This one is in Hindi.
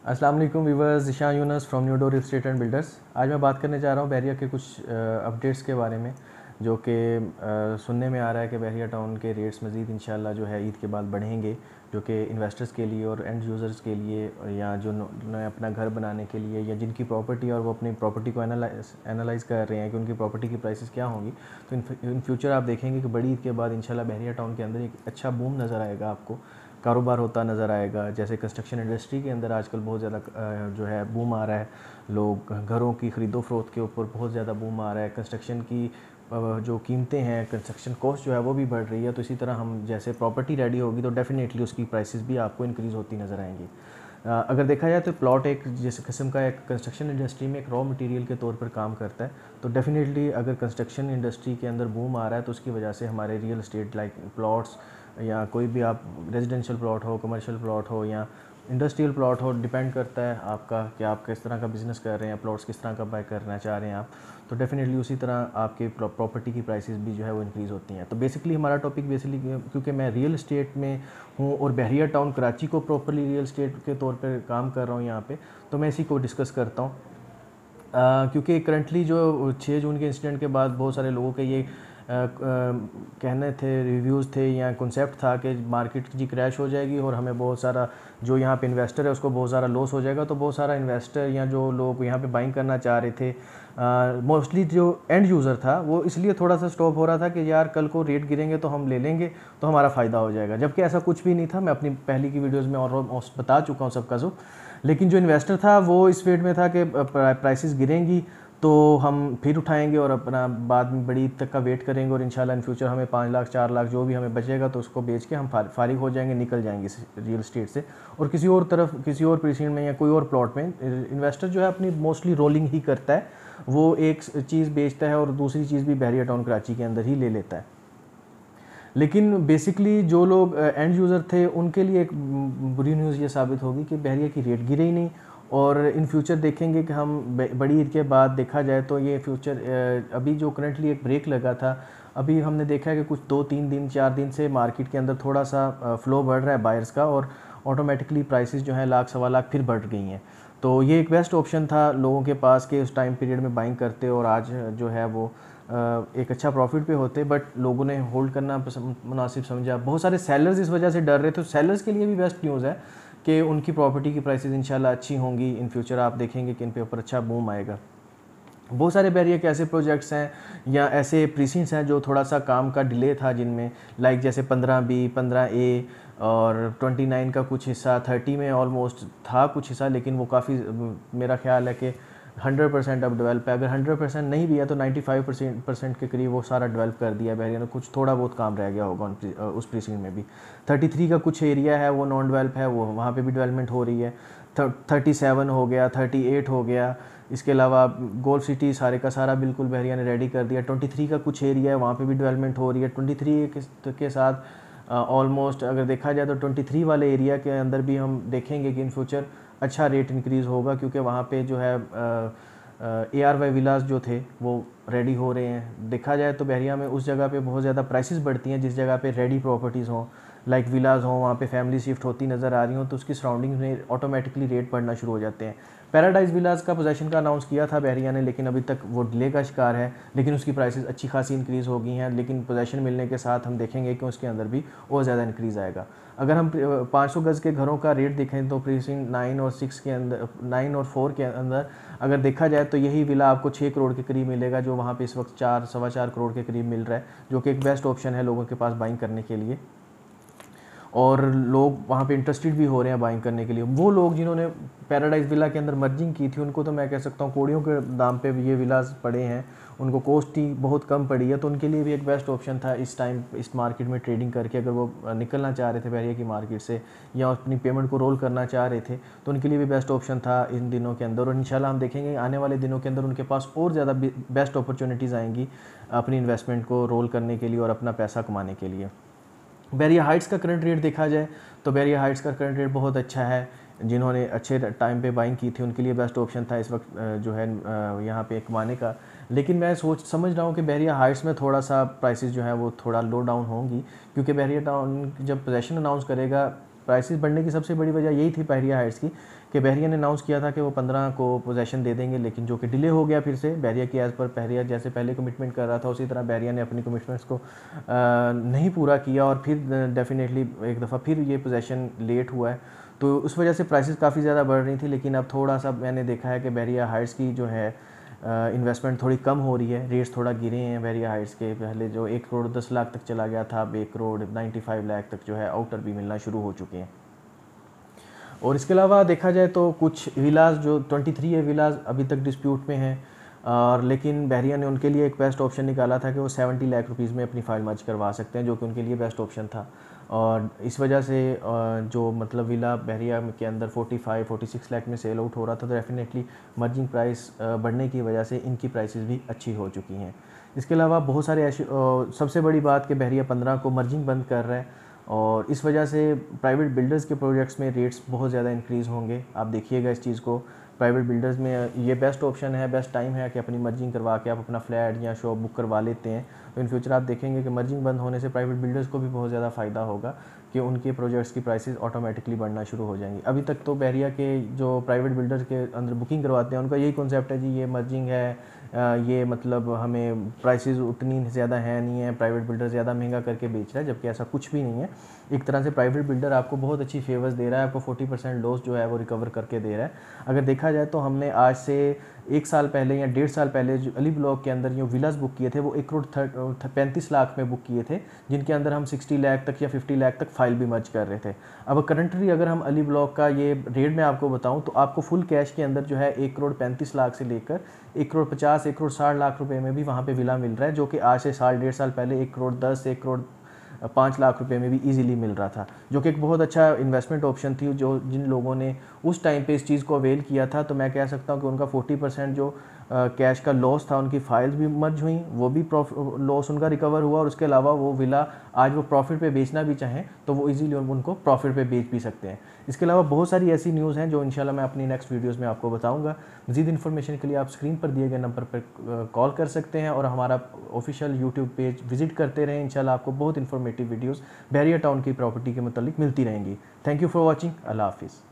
अस्सलाम वालेकुम viewers, Zeeshan Younus from new door state and builders. आज मैं बात करने जा रहा हूँ बहरिया के कुछ अपडेट्स के बारे में, जो कि सुनने में आ रहा है कि बहरिया टाउन के रेट्स मज़ीद इंशाल्लाह जो है ईद के बाद बढ़ेंगे, जो कि इन्वेस्टर्स के लिए और एंड यूज़र्स के लिए, या जो नए अपना घर बनाने के लिए, या जिनकी प्रॉपर्टी और वो अपनी प्रॉपर्टी को एनालाइज़ कर रहे हैं कि उनकी प्रॉपर्टी की प्राइसेस क्या होंगी। तो इन फ्यूचर आप देखेंगे कि बड़ी ईद के बाद इंशाल्लाह बहरिया टाउन के अंदर एक अच्छा बूम नज़र आएगा, आपको कारोबार होता नज़र आएगा। जैसे कंस्ट्रक्शन इंडस्ट्री के अंदर आजकल बहुत ज़्यादा जो है बूम आ रहा है, लोग घरों की ख़रीदो फरोख्त के ऊपर बहुत ज़्यादा बूम आ रहा है। कंस्ट्रक्शन की जो कीमतें हैं, कंस्ट्रक्शन कॉस्ट जो है वो भी बढ़ रही है। तो इसी तरह हम जैसे प्रॉपर्टी रेडी होगी तो डेफिनेटली उसकी प्राइसेस भी आपको इंक्रीज़ होती नज़र आएंगी। अगर देखा जाए तो प्लॉट एक जिस किस्म का एक कंस्ट्रक्शन इंडस्ट्री में एक रॉ मटेरियल के तौर पर काम करता है। तो डेफिनेटली अगर कंस्ट्रक्शन इंडस्ट्री के अंदर बूम आ रहा है तो उसकी वजह से हमारे रियल एस्टेट लाइक प्लॉट्स, या कोई भी आप रेजिडेंशियल प्लॉट हो, कमर्शियल प्लॉट हो या इंडस्ट्रियल प्लॉट हो, डिपेंड करता है आपका कि आप किस तरह का बिज़नेस कर रहे हैं, प्लॉट्स किस तरह का बाय करना चाह रहे हैं आप। तो डेफिनेटली उसी तरह आपके प्रॉपर्टी की प्राइसेस भी जो है वो इंक्रीज़ होती हैं। तो बेसिकली हमारा टॉपिक क्योंकि मैं रियल एस्टेट में हूँ और बहरिया टाउन कराची को प्रॉपरली रियल एस्टेट के तौर पर काम कर रहा हूँ यहाँ पे, तो मैं इसी को डिस्कस करता हूँ। क्योंकि करंटली जो 6 जून के इंसिडेंट के बाद बहुत सारे लोगों के ये कहने थे, रिव्यूज़ थे या कॉन्सेप्ट था कि मार्केट जी क्रैश हो जाएगी और हमें बहुत सारा जो यहाँ पे इन्वेस्टर है उसको बहुत सारा लॉस हो जाएगा। तो बहुत सारा इन्वेस्टर या जो लोग यहाँ पे बाइंग करना चाह रहे थे, मोस्टली जो एंड यूज़र था, वो इसलिए थोड़ा सा स्टॉप हो रहा था कि यार कल को रेट गिरेंगे तो हम ले लेंगे तो हमारा फ़ायदा हो जाएगा। जबकि ऐसा कुछ भी नहीं था। मैं अपनी पहली की वीडियोज़ में ऑलमोस्ट बता चुका हूँ सबका जो। लेकिन जो इन्वेस्टर था वो इस फेड में था कि प्राइसेस गिरेंगी तो हम फिर उठाएंगे और अपना बाद में बड़ी तक का वेट करेंगे और इंशाल्लाह इन फ्यूचर हमें 5 लाख 4 लाख जो भी हमें बचेगा तो उसको बेच के हम फारिग हो जाएंगे, निकल जाएंगे इस रियल एस्टेट से और किसी और तरफ, किसी और प्रीसीड में या कोई और प्लॉट में। इन्वेस्टर जो है अपनी मोस्टली रोलिंग ही करता है, वो एक चीज़ बेचता है और दूसरी चीज़ भी बहरिया टाउन कराची के अंदर ही ले लेता है। लेकिन बेसिकली जो लोग एंड यूज़र थे उनके लिए एक बुरी न्यूज़ ये साबित होगी कि बहरिया की रेट गिरे ही नहीं। और इन फ्यूचर देखेंगे कि हम बड़ी ईद के बाद देखा जाए तो ये फ्यूचर अभी जो करंटली एक ब्रेक लगा था, अभी हमने देखा है कि कुछ 2-3 दिन 4 दिन से मार्केट के अंदर थोड़ा सा फ्लो बढ़ रहा है बायर्स का और ऑटोमेटिकली प्राइसेस जो है लाख सवा लाख फिर बढ़ गई हैं। तो ये एक बेस्ट ऑप्शन था लोगों के पास कि उस टाइम पीरियड में बाइंग करते और आज जो है वो एक अच्छा प्रॉफिट पे होते, बट लोगों ने होल्ड करना मुनासिब समझा। बहुत सारे सेलर्स इस वजह से डर रहे थे। तो सेलर्स के लिए भी बेस्ट न्यूज़ है कि उनकी प्रॉपर्टी की प्राइसेस इंशाल्लाह अच्छी होंगी। इन फ्यूचर आप देखेंगे कि इन पे ऊपर अच्छा बूम आएगा। बहुत सारे बहरिया के ऐसे प्रोजेक्ट्स हैं या ऐसे प्रीसिंट्स हैं जो थोड़ा सा काम का डिले था, जिनमें लाइक जैसे 15B 15A और 29 का कुछ हिस्सा, 30 में ऑलमोस्ट था कुछ हिस्सा, लेकिन वो काफ़ी मेरा ख्याल है कि 100% अब डेवलप है। अगर 100% नहीं भी है तो 95% के करीब वो सारा डेवलप कर दिया है बहरिया ने। कुछ थोड़ा बहुत काम रह गया होगा उस प्रीसिंट में भी। 33 का कुछ एरिया है वो नॉन डेवलप है, वो वहाँ पे भी डेवलपमेंट हो रही है। 37 हो गया, 38 हो गया। इसके अलावा गोल्फ सिटी सारे का सारा बिल्कुल बहरिया ने रेडी कर दिया। 23 का कुछ एरिया है वहाँ पे भी डेवलपमेंट हो रही है। 23 के साथ ऑलमोस्ट अगर देखा जाए तो 23 वाले एरिया के अंदर भी हम देखेंगे कि इन फ्यूचर अच्छा रेट इंक्रीज़ होगा, क्योंकि वहाँ पे जो है ARY विलास जो थे वो रेडी हो रहे हैं। देखा जाए तो बहरिया में उस जगह पे बहुत ज़्यादा प्राइसेस बढ़ती हैं जिस जगह पे रेडी प्रॉपर्टीज़ हों, लाइक विलास हों, वहाँ पे फैमिली शिफ्ट होती नज़र आ रही हो, तो उसकी सराउंडिंग में ऑटोमेटिकली रेट बढ़ना शुरू हो जाते हैं। पैराडाइज विलास का पोजेसन का अनाउंस किया था बहरिया ने, लेकिन अभी तक वो डिले का शिकार है, लेकिन उसकी प्राइसेस अच्छी खासी इंक्रीज़ हो गई हैं। लेकिन पोजेसन मिलने के साथ हम देखेंगे कि उसके अंदर भी और ज़्यादा इंक्रीज़ आएगा। अगर हम 500 गज़ के घरों का रेट देखें तो प्रीसिंट 9 और 6 के अंदर, 9 और 4 के अंदर अगर देखा जाए तो यही विला आपको 6 करोड़ के करीब मिलेगा, जो वहाँ पे इस वक्त 4 सवा 4 करोड़ के करीब मिल रहा है, जो कि एक बेस्ट ऑप्शन है लोगों के पास बाइंग करने के लिए। और लोग वहाँ पे इंटरेस्टेड भी हो रहे हैं बाइंग करने के लिए। वो लोग जिन्होंने पैराडाइज विला के अंदर मर्जिंग की थी उनको तो मैं कह सकता हूँ कोड़ियों के दाम पे ये विलास पड़े हैं, उनको कॉस्ट ही बहुत कम पड़ी है। तो उनके लिए भी एक बेस्ट ऑप्शन था इस टाइम इस मार्केट में ट्रेडिंग करके, अगर वो निकलना चाह रहे थे बहरिया की मार्केट से या अपनी पेमेंट को रोल करना चाह रहे थे, तो उनके लिए भी बेस्ट ऑप्शन था इन दिनों के अंदर। और इंशाल्लाह हम देखेंगे आने वाले दिनों के अंदर उनके पास और ज़्यादा बेस्ट अपॉर्चुनिटीज़ आएंगी अपनी इन्वेस्टमेंट को रोल करने के लिए और अपना पैसा कमाने के लिए। बैरिया हाइट्स का करंट रेट देखा जाए तो बैरिया हाइट्स का करंट रेट बहुत अच्छा है। जिन्होंने अच्छे टाइम पे बाइंग की थी उनके लिए बेस्ट ऑप्शन था इस वक्त जो है यहाँ पे कमाने का। लेकिन मैं समझ रहा हूँ कि बैरिया हाइट्स में थोड़ा सा प्राइसेस जो है वो थोड़ा लो डाउन होंगी, क्योंकि बैरिया टाउन जब पोजेसन अनाउंस करेगा प्राइसेस बढ़ने की सबसे बड़ी वजह यही थी बहरिया हाइट्स की कि बहरिया ने अनाउंस किया था कि वो 15 को पोजेसन दे देंगे, लेकिन जो कि डिले हो गया फिर से बहरिया की एज़ पर बहरिया जैसे पहले कमिटमेंट कर रहा था उसी तरह बहरिया ने अपनी कमिटमेंट्स को नहीं पूरा किया और फिर डेफिनेटली एक दफ़ा फिर ये पोजेसन लेट हुआ है, तो उस वजह से प्राइसेस काफ़ी ज़्यादा बढ़ रही थी। लेकिन अब थोड़ा सा मैंने देखा है कि बहरिया हाइट्स की जो है इन्वेस्टमेंट थोड़ी कम हो रही है, रेट्स थोड़ा गिरे हैं बहरिया हाइट्स के। पहले जो 1 करोड़ 10 लाख तक चला गया था, अब 1 करोड़ 95 लाख तक जो है आउटर भी मिलना शुरू हो चुके हैं। और इसके अलावा देखा जाए तो कुछ विलास जो 23 है विलास अभी तक डिस्प्यूट में हैं, और लेकिन बहरिया ने उनके लिए एक बेस्ट ऑप्शन निकाला था कि वो 70 लाख रुपीज़ में अपनी फ़ाइल मर्ज करवा सकते हैं, जो कि उनके लिए बेस्ट ऑप्शन था। और इस वजह से जो मतलब विला बहरिया के अंदर 45-46 लाख में सेल आउट हो रहा था, तो डेफिनेटली मर्जिंग प्राइस बढ़ने की वजह से इनकी प्राइसेस भी अच्छी हो चुकी हैं। इसके अलावा बहुत सारे ऐसी सबसे बड़ी बात कि बहरिया 15 को मर्जिंग बंद कर रहा है, और इस वजह से प्राइवेट बिल्डर्स के प्रोजेक्ट्स में रेट्स बहुत ज़्यादा इंक्रीज़ होंगे। आप देखिएगा इस चीज़ को, प्राइवेट बिल्डर्स में ये बेस्ट ऑप्शन है, बेस्ट टाइम है कि अपनी मर्जिंग करवा के आप अपना फ्लैट या शॉप बुक करवा लेते हैं। तो इन फ्यूचर आप देखेंगे कि मर्जिंग बंद होने से प्राइवेट बिल्डर्स को भी बहुत ज़्यादा फ़ायदा होगा कि उनके प्रोजेक्ट्स की प्राइसेस ऑटोमेटिकली बढ़ना शुरू हो जाएंगी। अभी तक तो बहरिया के जो प्राइवेट बिल्डर्स के अंदर बुकिंग करवाते हैं उनका यही कॉन्सेप्ट है जी, ये मर्जिंग है, ये मतलब हमें प्राइसेस उतनी ज़्यादा है नहीं है, प्राइवेट बिल्डर ज़्यादा महंगा करके बेच रहा है, जबकि ऐसा कुछ भी नहीं है। एक तरह से प्राइवेट बिल्डर आपको बहुत अच्छी फेवर्स दे रहा है, आपको 40% लॉस जो है वो रिकवर करके दे रहा है। अगर देखा जाए तो हमने आज से 1 साल पहले या 1.5 साल पहले जो अली ब्लॉक के अंदर जो विलास बुक किए थे वो 1 करोड़ 35 लाख में बुक किए थे, जिनके अंदर हम 60 लाख तक या 50 लाख तक फाइल भी मर्ज कर रहे थे। अब करंटली अगर हम अली ब्लॉक का ये रेट में आपको बताऊं तो आपको फुल कैश के अंदर जो है 1 करोड़ 35 लाख से लेकर 1 करोड़ 50, 1 करोड़ 60 लाख रुपए में भी वहाँ पे विला मिल रहा है, जो कि आज से साल 1.5 साल पहले 1 करोड़ 10, 1 करोड़ 5 लाख रुपए में भी इजीली मिल रहा था, जो कि एक बहुत अच्छा इन्वेस्टमेंट ऑप्शन थी। जो जिन लोगों ने उस टाइम पे इस चीज़ को अवेल किया था, तो मैं कह सकता हूँ कि उनका 40% जो कैश का लॉस था, उनकी फाइल्स भी मर्ज हुई, वो भी लॉस उनका रिकवर हुआ, और उसके अलावा वो विला आज वो प्रॉफिट पे बेचना भी चाहें तो वो इजीली उनको प्रॉफिट पे बेच भी सकते हैं। इसके अलावा बहुत सारी ऐसी न्यूज़ हैं जो इंशाल्लाह मैं अपनी नेक्स्ट वीडियोज़ में आपको बताऊँगा। मज़ीद इन्फॉर्मेशन के लिए आप स्क्रीन पर दिए गए नंबर पर कॉल कर सकते हैं, और हमारा ऑफिशियल यूट्यूब पेज विजिट करते रहें। इंशाल्लाह आपको बहुत इन्फॉर्मेटिव वीडियोज़ बहरिया टाउन की प्रॉपर्टी के मुतालिक मिलती रहेंगी। Thank you for watching. अल्लाह हाफिज़।